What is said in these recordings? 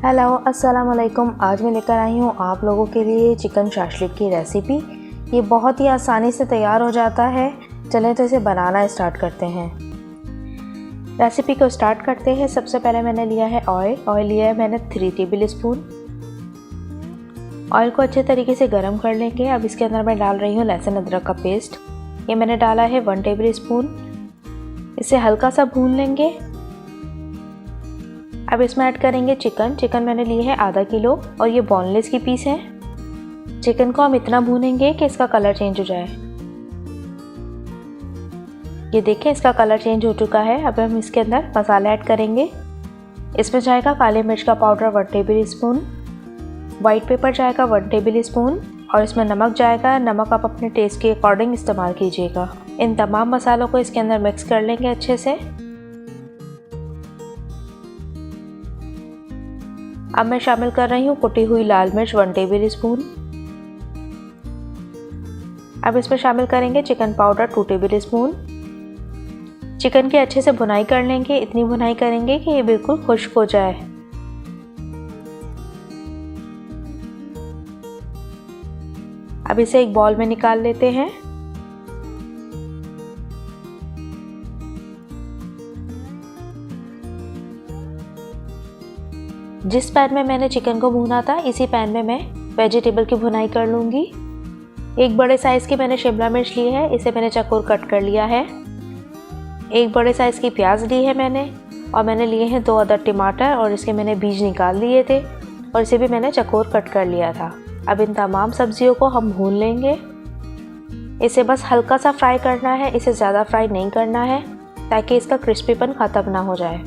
Hello अस्सलाम वालेकुम। आज मैं लेकर आई हूँ आप लोगों के लिए चिकन शाशलिक की रेसिपी। ये बहुत ही आसानी से तैयार हो जाता है। चलें तो इसे बनाना स्टार्ट करते हैं। रेसिपी को स्टार्ट करते हैं। सबसे पहले मैंने लिया है ऑयल लिया है मैंने 3 टेबल स्पून। ऑयल को अच्छे तरीके से गर्म कर लेंगे। अब इसके अंदर मैं डाल रही हूँ लहसुन अदरक का पेस्ट। ये मैंने डाला है 1 टेबल स्पून। इसे हल्का सा भून लेंगे। अब इसमें ऐड करेंगे चिकन मैंने लिए है आधा किलो और ये बोनलेस की पीस है। चिकन को हम इतना भूनेंगे कि इसका कलर चेंज हो जाए। ये देखें इसका कलर चेंज हो चुका है। अब हम इसके अंदर मसाला ऐड करेंगे। इसमें जाएगा काली मिर्च का powder 1 table spoon, white paper जाएगा 1 टेबल स्पून और इसमें नमक जाएगा। नमक आप अपने टेस्ट के अकॉर्डिंग इस्तेमाल कीजिएगा। इन तमाम मसालों को इसके अंदर मिक्स कर लेंगे अच्छे से। अब मैं शामिल कर रही हूँ कुटी हुई लाल मिर्च 1 टेबल स्पून। अब इसमें शामिल करेंगे chicken powder 2 table spoon. Chicken की अच्छे से भुनाई कर लेंगे। इतनी भुनाई करेंगे कि ये बिल्कुल खुश्क हो जाए। अब इसे एक बाउल में निकाल लेते हैं। जिस पैन में मैंने चिकन को भूना था इसी पैन में मैं वेजिटेबल की भुनाई कर लूँगी। एक बड़े साइज़ की मैंने शिमला मिर्च ली है। इसे मैंने चकोर कट कर लिया है। एक बड़े साइज़ की प्याज ली है मैंने और मैंने लिए हैं 2 अदद टमाटर और इसके मैंने बीज निकाल लिए थे और इसे भी मैंने चकोर कट कर लिया था। अब इन तमाम सब्जियों को हम भून लेंगे। इसे बस हल्का सा फ्राई करना है, इसे ज़्यादा फ्राई नहीं करना है ताकि इसका क्रिस्पीपन ख़त्म ना हो जाए।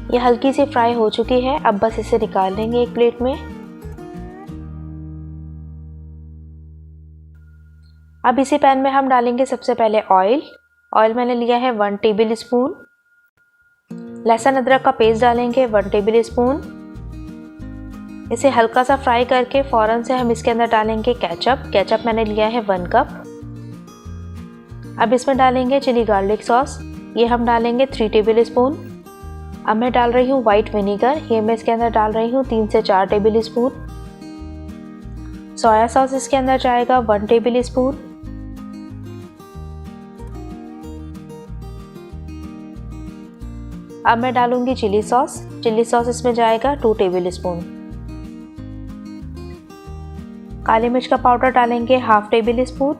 ये हल्की सी फ्राई हो चुकी है। अब बस इसे निकाल लेंगे एक प्लेट में। अब इसी पैन में हम डालेंगे सबसे पहले ऑयल मैंने लिया है 1 टेबल स्पून। लहसुन अदरक का पेस्ट डालेंगे 1 टेबल स्पून। इसे हल्का सा फ्राई करके फ़ौरन से हम इसके अंदर डालेंगे केचप मैंने लिया है 1 कप। अब इसमें डालेंगे चिली गार्लिक सॉस। ये हम डालेंगे 3 टेबल स्पून। अब मैं डाल रही हूँ वाइट विनीगर। ये मैं इसके अंदर डाल रही हूँ 3 से 4 टेबल स्पून। सोया सॉस इसके अंदर जाएगा 1 टेबल स्पून। अब मैं डालूंगी चिली सॉस इसमें जाएगा 2 टेबल स्पून। काली मिर्च का पाउडर डालेंगे 1/2 टेबल स्पून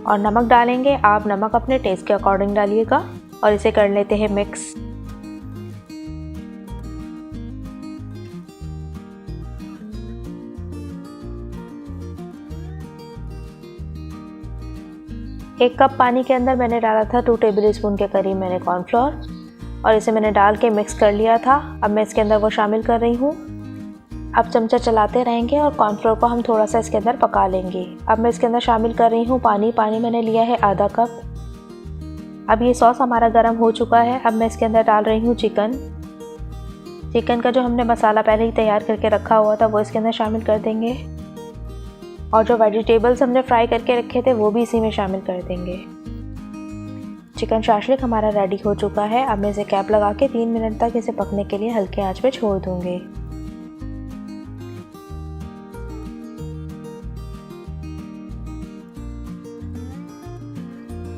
और नमक डालेंगे। आप नमक अपने टेस्ट के अकॉर्डिंग डालिएगा और इसे कर लेते हैं मिक्स। एक कप पानी के अंदर मैंने डाला था 2 टेबल स्पून के करीब मैंने कॉर्नफ्लोर और इसे मैंने डाल के मिक्स कर लिया था। अब मैं इसके अंदर वो शामिल कर रही हूँ। अब चमचा चलाते रहेंगे और कॉर्नफ्लोर को हम थोड़ा सा इसके अंदर पका लेंगे। अब मैं इसके अंदर शामिल कर रही हूँ पानी मैंने लिया है आधा कप। अब ये सॉस हमारा गर्म हो चुका है। अब मैं इसके अंदर डाल रही हूँ चिकन का जो हमने मसाला पहले ही तैयार करके रखा हुआ था वो इसके अंदर शामिल कर देंगे और जो वेजिटेबल्स हमने फ्राई करके रखे थे वो भी इसी में शामिल कर देंगे। चिकन शाशलिक हमारा रेडी हो चुका है। अब मैं इसे कैप लगा के 3 मिनट तक इसे पकने के लिए हल्के आंच पे छोड़ दूंगी।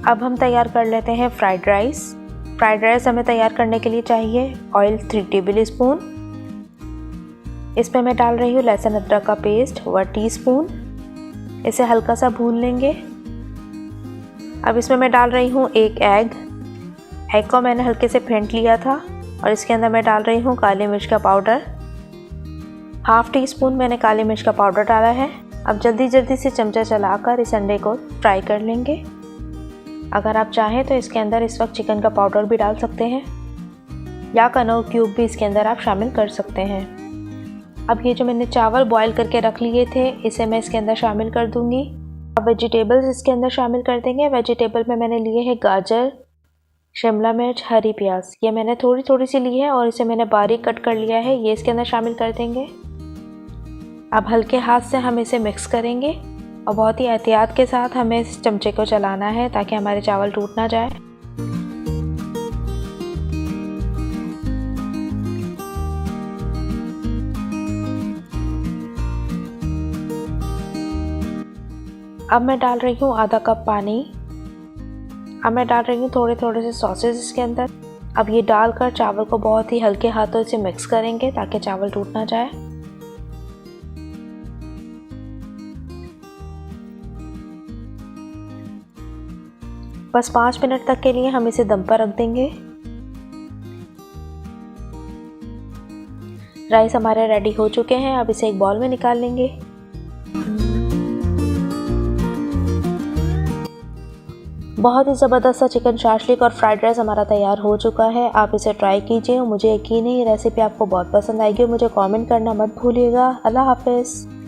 अब हम तैयार कर लेते हैं फ्राइड राइस हमें तैयार करने के लिए चाहिए ऑयल 3 टेबल स्पून। इसमें मैं डाल रही हूँ लहसुन अदरक का पेस्ट 1 टीस्पून। इसे हल्का सा भून लेंगे। अब इसमें मैं डाल रही हूँ एक एग को मैंने हल्के से फेंट लिया था और इसके अंदर मैं डाल रही हूँ काली मिर्च का पाउडर 1/2 टीस्पून मैंने काली मिर्च का पाउडर डाला है। अब जल्दी से चमचा चलाकर इस अंडे को फ्राई कर लेंगे। अगर आप चाहें तो इसके अंदर इस वक्त चिकन का पाउडर भी डाल सकते हैं या कनौर क्यूब भी इसके अंदर आप शामिल कर सकते हैं। अब ये जो मैंने चावल बॉईल करके रख लिए थे इसे मैं इसके अंदर शामिल कर दूंगी। अब वेजिटेबल्स इसके अंदर शामिल कर देंगे। वेजिटेबल में मैंने लिए हैं गाजर, शिमला मिर्च, हरी प्याज। ये मैंने थोड़ी सी ली है और इसे मैंने बारीक कट कर लिया है। ये इसके अंदर शामिल कर देंगे। अब हल्के हाथ से हम इसे मिक्स करेंगे और बहुत ही एहतियात के साथ हमें इस चमचे को चलाना है ताकि हमारे चावल टूट ना जाए। अब मैं डाल रही हूँ आधा कप पानी। अब मैं डाल रही हूँ थोड़े थोड़े से सॉसेज इसके अंदर। अब ये डालकर चावल को बहुत ही हल्के हाथों से मिक्स करेंगे ताकि चावल टूट ना जाए। बस 5 मिनट तक के लिए हम इसे दम पर रख देंगे। राइस हमारे रेडी हो चुके हैं। अब इसे एक बाउल में निकाल लेंगे। बहुत ही ज़बरदस्त सा चिकन शाशलिक और फ्राइड राइस हमारा तैयार हो चुका है। आप इसे ट्राई कीजिए। मुझे यकीन है ये रेसिपी आपको बहुत पसंद आएगी। मुझे कमेंट करना मत भूलिएगा। अल्लाह हाफ़िज़।